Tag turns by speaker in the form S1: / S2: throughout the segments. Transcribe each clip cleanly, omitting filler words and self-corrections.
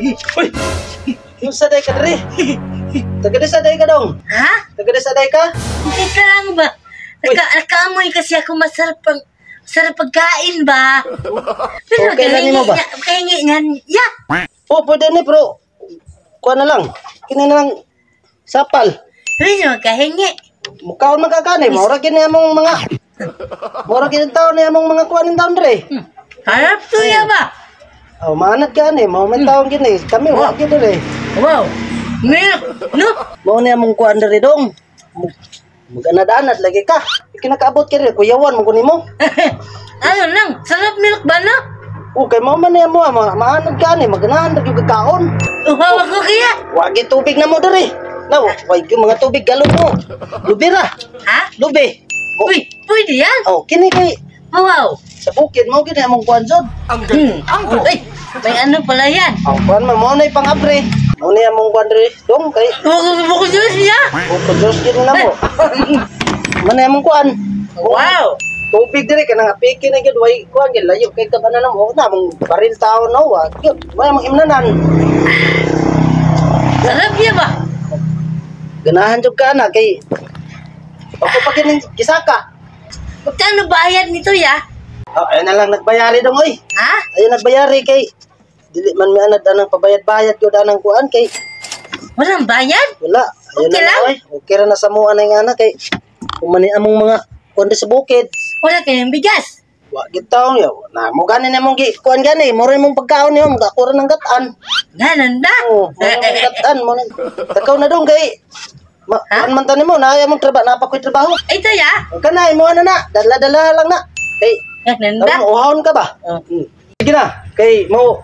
S1: Uy! Yung saday ka dali. Taga-saday ka dong.
S2: Ha?
S1: Taga-saday ka?
S2: Hindi ka lang ba? Nakaamoy kasi ako sarap pagkain ba? Pero
S1: Okay lang mo ba?
S2: Kahingi nga, yeah.
S1: Oh, pwede ni bro. Kuha na lang. Kini na lang sapal.
S2: Pero kahingi.
S1: Mukhaon magkakani. Maura kini among mga... Maura kini taon ni among mga kuhanin taon dre.
S2: Harap to ya ba?
S1: Oh, maanad ka ni. Mauman taon kini. Kami, waki dre.
S2: Wow. Milk, no?
S1: Mau ni among kuhan dre dong. Mag-anad-anad lagi ka. Kinakaabot ka rin. Kuyawan mo kunin mo.
S2: Ano lang, sarap milk ba na?
S1: Okay, mau man niya mo. Maanad ka ni. Mag-anahan lagi kakaon.
S2: Uhawa ko kaya.
S1: Wagi tubig na mo dre. Now, wagi mga tubig galon mo. Lubi ra.
S2: Ha?
S1: Lubi.
S2: Uy, pwede yan?
S1: Oh, kini kay
S2: Wow.
S1: sa bukid mo gini among kuhan jud.
S2: Ay, may ano pala yan?
S1: Oh, kuhan mo na pang-abre. Mo ni among kuhan dre. Dong kay
S2: Buko juice niya?
S1: Buko Diyos gini na mo. Mana among kuhan?
S2: Wow.
S1: Tubig dire ka nga piki na gid way kuhan gid layo kay kabana na mo na among baril taon no wa. May among imnanan.
S2: Sarap yan ba?
S1: Ganahan jud ka na kay ako pa kining kisaka.
S2: Magkano bayad nito ya?
S1: Oh, ayun na lang nagbayari dong oy.
S2: Ha?
S1: Ayun nagbayari kay dili man mi anad anang pabayad-bayad gyud anang kuan kay
S2: Walang bayad?
S1: wala. Ayun
S2: Okay
S1: na
S2: lang?
S1: oy. Okay ra na sa mo anay nga na kay kumani among mga kuan sa bukid.
S2: Wala kayong bigas?
S1: Wa gid taon yo. Na mo gani na mong gi kuan gani mo rin mong pagkaon yo magakura ng gatan.
S2: Ganon ba?
S1: Oh, mo ng gatan mo. Takaw na dong kay kuan man tanim mo na ay among trabaho napakoy trabaho.
S2: Ito ya?
S1: Kanay mo na dala-dala lang na. Kay
S2: Ganon ba?
S1: tarong uhawon ka ba? Sige na. Kay mo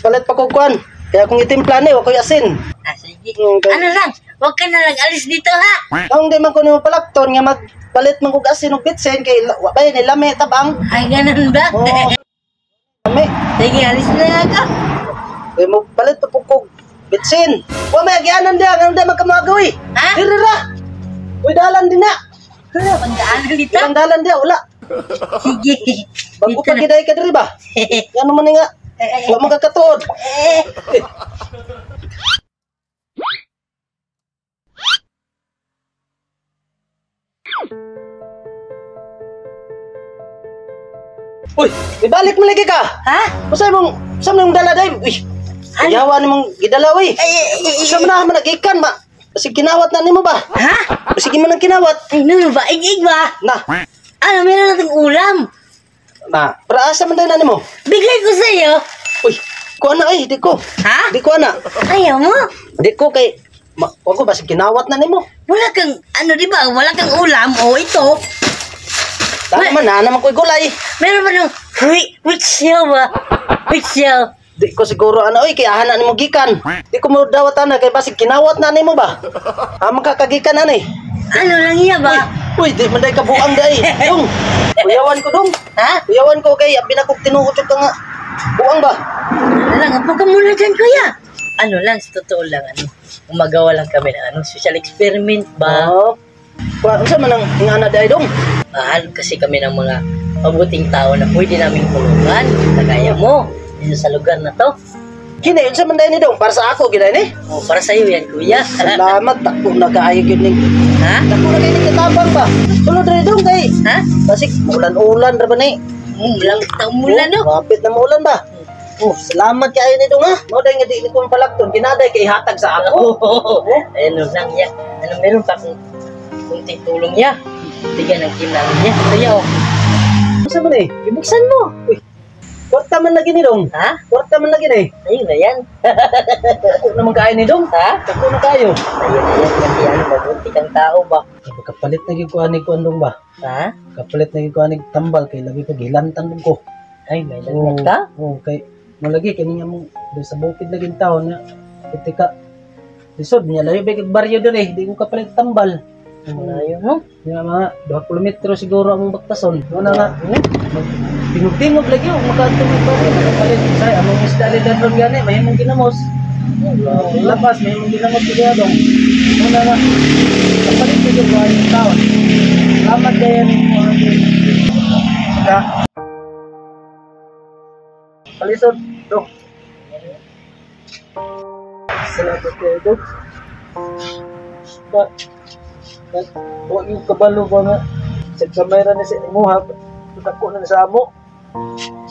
S1: palit pa ko kuan. Kaya kung itimpla ni wa koy asin.
S2: Ah, sige.
S1: Okay.
S2: Ano lang, huwag ka na lang alis dito ha.
S1: Kung di man ko nimo palakton nga magpalit man kog asin ug bitsen kay wa bay ni lami tabang.
S2: Ay, ganon ba?
S1: Oh. Lami.
S2: Sige, alis na nga ka.
S1: Kay mo palit pa kog bitsen. Wa may agianan dia nga di magkamagawi.
S2: Ha?
S1: Diri ra. Uy dalan din na.
S2: Wala, pagdaanan dito.
S1: Ilang dalan dia wala.
S2: Sige.
S1: Bago
S2: Dito
S1: pa
S2: na.
S1: giday ka diri ba? Yan man ni nga. Wa man kakatuod. Uy, ibalik mo lagi ka.
S2: Ha?
S1: Usay mong dala day. Uy. Ayawa ni mong gidala uy. Usa man na nagikan ma. Basig kinawat na nimo ba?
S2: Ha?
S1: Basig man ang kinawat.
S2: Ay, no, ba? Igig ba?
S1: Na.
S2: Ano, meron nating ulam.
S1: Na, para asa man day na nimo?
S2: Bigay ko sa'yo.
S1: Uy, ko na ay, di ko.
S2: Ha?
S1: Di ko na.
S2: Ayaw mo?
S1: Di ko kay wag ko basig kinawat na nimo.
S2: Wala kang, ano di ba? Wala kang ulam. O, ito.
S1: Dali man na naman ko'y gulay.
S2: Meron ba nung wheat shell ba? Wheat shell.
S1: Di ko siguro ano oy kay ahan na nimo gikan. Di ko mo dawatan na kay basig kinawat na nimo ba? Makakagikan ani.
S2: Ano lang iya ba?
S1: Uy, di man day kabuang day. Dong. Kuyawan ko dong.
S2: Ha?
S1: Kuyawan ko kay binakog tinuot ka nga. Buang ba?
S2: Ano lang, apo ka muna dyan, kuya. Ano lang, sa totoo lang, ano, gumagawa lang kami ng social experiment ba?
S1: Oh. Unsa man ang ingana day dong?
S2: Mahal kasi kami ng mga mabuting tao na pwede naming tulungan. Kagaya mo, dito sa lugar na to.
S1: Kini unsa man day ni dong? Para sa ako giday ni.
S2: O, para sa'yo yan, kuya.
S1: Salamat tako nagaayo gyud ning.
S2: Ha?
S1: Tako na kay ning katabang ba? Sulod diri dong kay.
S2: Ha?
S1: Basig ulan-ulan ra ba ni?
S2: Mulang taong mula, no?
S1: Kapit na maulan ba? Oh, salamat kayo nito nga. Mo day nga di ko palakton ginaday kay hatag sa ako.
S2: Ano lang, ya. Ano, meron pa kung kunting tulong ya. Bigyan ng kinamin niya. Kuya, o.
S1: Unsa man eh?
S2: Ibuksan mo.
S1: Uy. Kwarta man lagi ni dong.
S2: Ha?
S1: Kwarta man lagi ni.
S2: Ayun na yan.
S1: Ako naman kayo ni dong.
S2: Ha?
S1: Ako na kayo.
S2: Ayun na yan. Kasi ano, mabuti kang tao ba?
S1: Kapalit na gyud ko ani ko andong ba?
S2: Ha?
S1: Kapalit na gyud ko ani tambal kay labi ko gilantan ko.
S2: Ay, may lagnat ka?
S1: Oh, kay mo lagi kani nga mo sa bukid lagi taon na kitika. Lisod niya layo ba kag baryo dire, di ko kapalit tambal.
S2: Ayun, no?
S1: Yung mga 2 kilometro siguro ang baktason. Una nga, tingog-tingog lagi yung magkatungog ba rin. Nakapalit, say, among isda lidan ron gani, may mong ginamos. Lapas, may mong ginamos siya dong. Una nga, kapalit ko yung buhay ng taon. Salamat kayo ng mga Palisod, dong. Salamat kayo, Dok. Huwag yung kabalo ba nga. Sa kamera na sa imuha, ako na sa amo.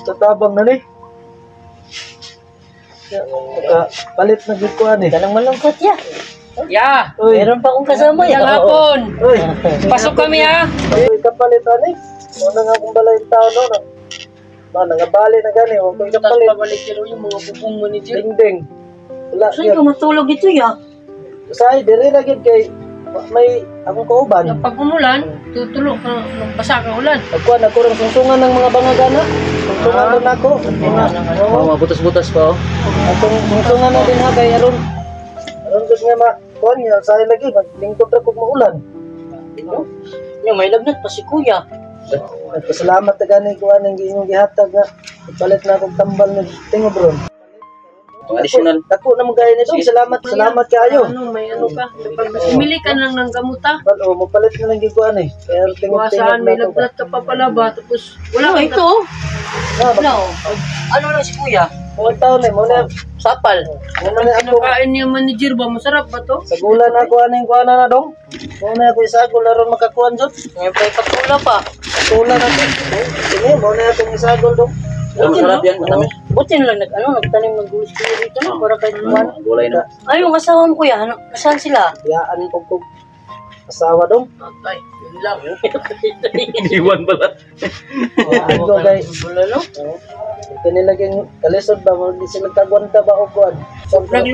S1: Tatabang na ni. Palit na gikuan eh.
S2: Ganang malungkot ya.
S3: Ya,
S1: Uy,
S2: Meron pa akong kasama
S3: yang
S2: ya.
S3: hapon.
S1: uy.
S3: Pasok kami ha.
S1: Uy, kapalitan eh. Muna nga kung balay yung tao no. Ba, nangabali na gani. Huwag ko
S3: Tapos
S1: kapalit.
S3: pabalik yun yung mga bubong manager.
S1: Ding-ding. Wala
S2: Saan ka
S1: yun.
S2: matulog dito ya?
S1: Say, diri lagi kay may akong kauban.
S3: Pag umulan, tutulog ka, basa ka ulan.
S1: Agkuan ako rin sungsungan ng mga bangagana. Sungsungan rin ako. Oo.
S4: Mabutas-butas pa oh.
S1: Atong sungsungan na din ha kay aron. Aron gud nga kuan niya say lagi maglingkod ra kog maulan.
S2: Yung may lagnat pa si kuya.
S1: Nagpasalamat na gani kuan ang inyong gihatag nga. Ipalit na akong tambal ng tingobron.
S4: Additional.
S1: Dako na magaya nito. Salamat kayo.
S3: Ano, may ano ka. Pag umili ka lang ng gamuta,
S1: O, mapalit na lang gikuan eh. Kaya
S3: iwasan, may lagnat ka pa pala ba, tapos wala
S2: Ano
S3: kang
S2: ito?
S1: Ah,
S2: Ano? Ano lang si kuya?
S1: mga taon eh. Muna
S2: Sapal.
S1: na ako.
S3: kinakain niya manager ba, masarap ba to?
S1: Sa gulan ako aning kuan na dong. Muna ako isagol aron makakuan jud.
S2: Ngayon pa ipagpula pa.
S1: Tulan ako. Sige, muna akong isagol dong.
S4: Masarap yan, matamis.
S2: Buti na lang nagtanim ng gulis kuya dito no? Para kahit kuwan.
S4: Gulay na.
S2: Ay, yung asawa mo kuya, ano? Saan sila?
S1: Biyaan ko kog asawa dong.
S3: Ay, yun lang.
S4: Iwan pala.
S1: Biyaan ko kay
S2: Wala no?
S1: kinilaging kalisod ba mo di sila kagwanta ba o kuan.
S3: Sobrang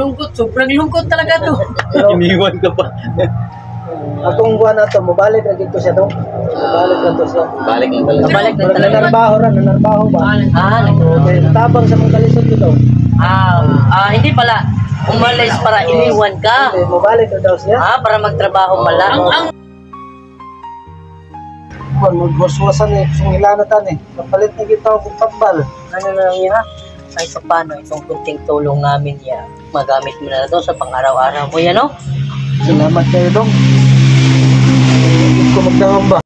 S3: lungkot talaga to.
S1: Pero
S4: Iniwan ka pa.
S1: akong kuan ato mobalik na gito siya dong. Mobalik na to siya.
S4: Balik lang talaga.
S2: Kabalik na
S1: Pero
S2: talaga.
S1: nanarbaho ba? Okay, tabang sa mga kalisod dito.
S2: Hindi pala. Umalis para iniwan ka.
S1: Okay, mobalik na daw siya.
S2: Para magtrabaho pala.
S3: Ang
S1: Kuan magwaswasan eh, sungilanatan eh. Kapalit na kita og tambal.
S2: Ano na lang yan ha? Ay, sa paano itong kunting tulong namin ya. Magamit mo na to sa pang-araw-araw mo yan, no?
S1: Salamat kayo dong. Hindi ko magdahon ba?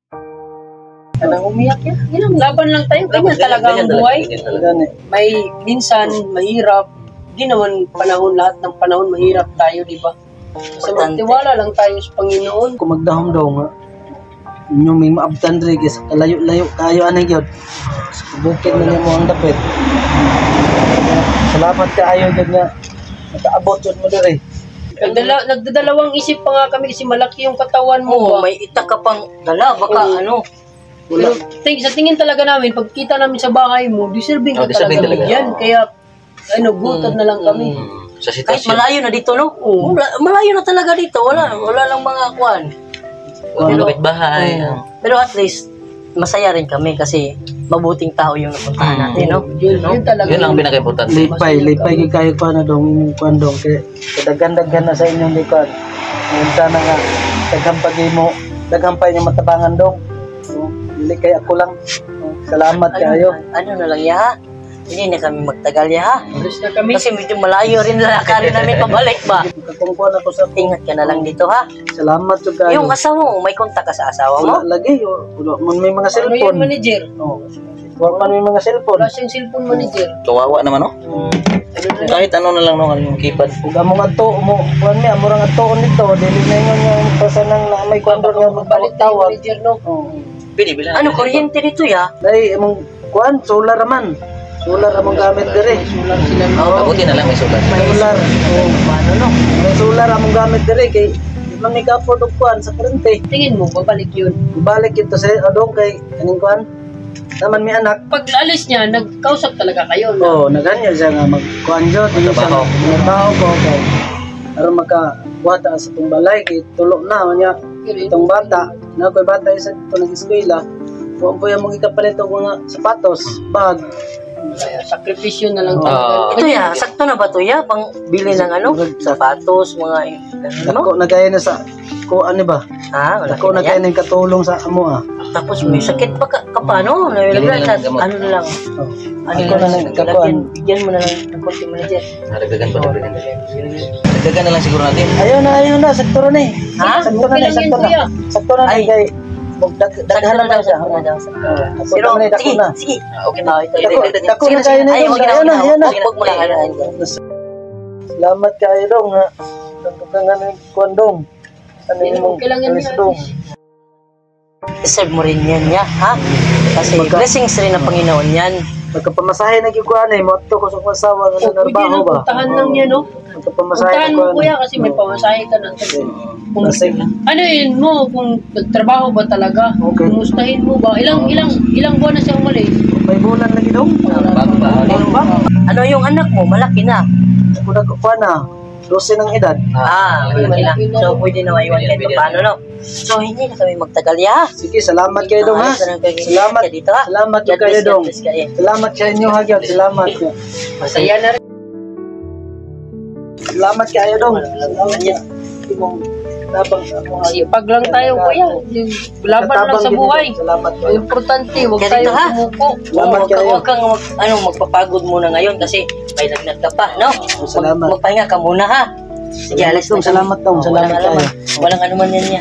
S3: Anong umiyak yan? Yan, laban lang tayo. Ganyan talaga ang buhay.
S1: Gani.
S3: May minsan mahirap. Di naman panahon, lahat ng panahon mahirap tayo, di ba? Kasi
S2: Importante.
S3: magtiwala lang tayo sa Panginoon.
S1: Kung magdahom daw nga, inyong may maabtan rin kasi kalayo-layo kayo anay yun. Bukid na mo ang dapit. Salamat kayo dyan nga. Nakaabot yun mo rin.
S3: Nagdadalawang isip pa nga kami kasi malaki yung katawan mo.
S2: Oo,
S3: ba?
S2: may itak ka pang dala. Baka ano.
S3: Pero sa tingin talaga namin, pagkita namin sa bahay mo, deserving ka
S4: deserving
S3: talaga.
S4: talaga.
S3: Yan, kaya gutod na lang kami.
S4: Sa
S2: Kahit
S4: sitwasyon.
S2: malayo na dito, no? Malayo na talaga dito. Wala lang mga kwan.
S4: Pero bahay.
S2: Pero at least, masaya rin kami kasi mabuting tao yung napuntahan natin, no?
S3: Yun talaga.
S4: Yun lang ang pinaka-importante.
S1: Lipay kayo ko na dong, kuan dong. Kaya dagan-dagan na sa inyong likod. Ngayon na nga, dagampay niyo matabangan dong. Hindi kaya ako lang. Salamat kayo.
S2: Ano na lang ya, ha? Hindi na kami magtagal ya, ha?
S3: Alis na kami.
S2: Kasi medyo malayo rin lalakarin namin pabalik ba?
S1: Katungkuan ako sa
S2: Ingat ka na lang dito, ha?
S1: salamat to kayo.
S2: Yung asawa mo, may kontak ka sa asawa mo?
S1: Wala lagi. Wala man may mga
S3: Ano yung
S1: cellphone.
S3: manager?
S1: Wala man may mga cellphone.
S3: Wala siyang cellphone manager.
S4: Kawawa naman oh. Kahit ano na lang no, yung keypad.
S1: Ug among adto mo kuan mi among adto nito dili na ingon nga pasanang na may kwandor nga
S3: Magbalik na yung
S1: magtawag.
S3: manager, no?
S4: Pili bilang.
S2: Ano, kuryente dito, ya?
S1: Dai among kuan solar man. Solar among gamit dire.
S3: Sulang sila.
S4: Mabuti na lang may sulat.
S1: Solar.
S2: Paano, no?
S1: May solar among gamit dire kay di man may ka-afford og kuan sa kurente.
S3: Tingin mo, babalik yun.
S1: Ibalik ito sa adong kay kaning kuan. Naman may anak.
S3: Pag alis niya, nagkausap talaga kayo. Na,
S1: Oh, naganyan siya nga magkuan jud di siya
S4: Trabaho.
S1: trabaho ko kay aron makakuwata sa itong balay kay tulo na nya itong bata na ko'y bata isa ito nag-eskwela kung po yung mga ikapalit og mga sapatos, bag.
S3: kaya sakripisyo na lang
S4: Ah.
S2: Ito, ya, sakto na ba to, ya? Pang bili ng ano? Sapatos, mga... Ano?
S1: Ako nagaya na sa ko ano ba?
S2: Ha? Wala
S1: Ako
S2: ka na
S1: nagaya
S2: yan.
S1: na yung katulong sa amo ah.
S2: Tapos may sakit pa ka paano?
S4: Bili na lang
S2: Nalagyan,
S4: gamot.
S2: ano na lang?
S1: Oh.
S2: Ano
S1: Ako na lang nagkakuan.
S2: Bigyan mo na lang ng konti manager.
S4: Dagdagan pa dagdagan. Dagdagan na lang siguro natin.
S1: Ayun na, sakto na ni.
S2: Ha?
S1: Sakto na
S3: Okay
S1: ni,
S3: lang yun,
S1: sakto na.
S3: kuya.
S1: Sakto na ni
S2: Ay.
S1: kay daghan na siya.
S2: Sakto na daw.
S1: Ako
S2: Pero,
S1: na dako
S2: sige,
S1: na.
S2: sige.
S4: Okay
S2: na. Ito,
S1: Dako na kayo na.
S2: Ay, wag na,
S1: Ayun na, ayun na.
S2: Wag mo lang.
S1: Salamat kayo dong nga. Tanto ka nga ng kondong. Ano
S3: Hindi,
S1: yung
S3: okay lang yan yan.
S1: dong.
S2: Deserve mo rin yan niya, ha? Kasi blessings rin ng Panginoon yan.
S1: Nagkapamasahe na gikuan eh. Moto ko sa kasawa nga
S3: O, pwede
S1: nanarbaho
S3: na,
S1: ba?
S3: puntahan lang yan, no?
S1: Nagkapamasahe
S3: Puntahan mo, kuya, kasi may pamasahe ka na. Kung,
S1: Kasi,
S3: ano yun mo, kung nagtrabaho ba talaga?
S1: Okay.
S3: Kumustahin mo ba? Ilang buwan na siya umalis?
S1: may bulan lagi dong.
S4: Bago ba?
S1: Ano ba?
S2: Ano yung anak mo? Malaki na.
S1: Ako nagkukuha na. 12 ng edad.
S2: Malaki na. So, pwede na maiwan kahit paano, no? So, hindi na kami magtagal, ya.
S1: Sige, salamat kayo dong ha. Salamat.
S2: dito, ha?
S1: Salamat
S2: God
S1: kayo
S2: bless,
S1: dong.
S2: God bless kayo.
S1: Salamat sa inyo ha, God. Salamat.
S3: Masaya na rin.
S1: Salamat kayo dong. Salamat niya. Nabang
S3: Sipag lang tayo, kuya. Yung laban lang sa buhay.
S1: Salamat
S3: Ang
S1: kayo.
S3: importante, huwag
S2: Kaya
S3: tayo
S2: dito, ha?
S3: sumuko.
S1: Salamat kayo.
S2: Huwag kang magpapagod muna ngayon kasi may lagnat ka pa, no?
S1: Salamat.
S2: Magpahinga ka muna, ha? Sige, alas na kami.
S1: Salamat dong. Salamat
S2: Walang
S1: kayo.
S2: anuman. Walang anuman yan niya.